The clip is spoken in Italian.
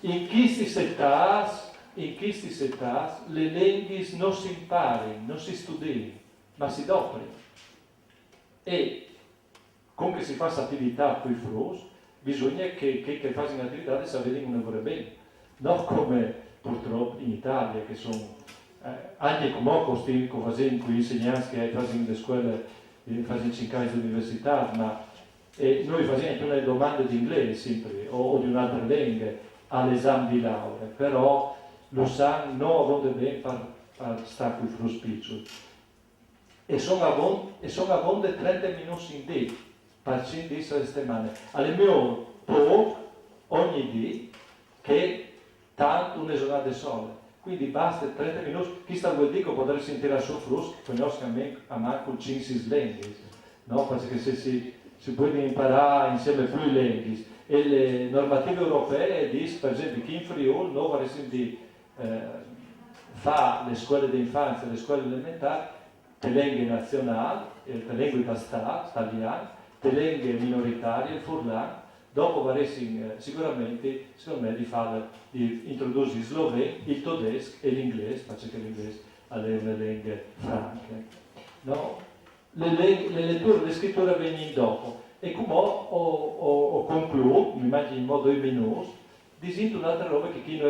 in questi settas le lingue non si imparano, non si studiano, ma si doprono. E con che si fa attività qui frus, bisogna che facciano attività e sapere un lavoro bene. Non come purtroppo in Italia, che sono anche come questi qui insegnanti che fanno le scuole, fanno 5 anni di università, ma noi facciamo una domanda di inglese sempre, o di un'altra lingua all'esame di laurea, però lo sanno non va bene per stare qui frus piccioli. E sono a vonde 30 minuti in dì, per 5 settimane. Almeno po' ogni dì, che tanto una giornata sole. Quindi basta 30 minuti. Chi sta vuol dire che potrei sentire il suo frus, conosca a me con 5 lingue. No? Perché se si può imparare insieme più lingue. E le normative europee dicono, per esempio, che in Friuli non vorrei di fare le scuole di infanzia, le scuole elementari, le lingue nazionali, le lingue da Stato, italiane, le lingue minoritarie, il furlan, dopo vorrei sicuramente, secondo me, di introdurre il sloveno, il tedesco e l'inglese, perché l'inglese è una lingua franca. No? Le letture, le scritture vengono dopo. E come ho concluso, mi immagino in modo 2 minuti, dicendo un'altra roba che chi noi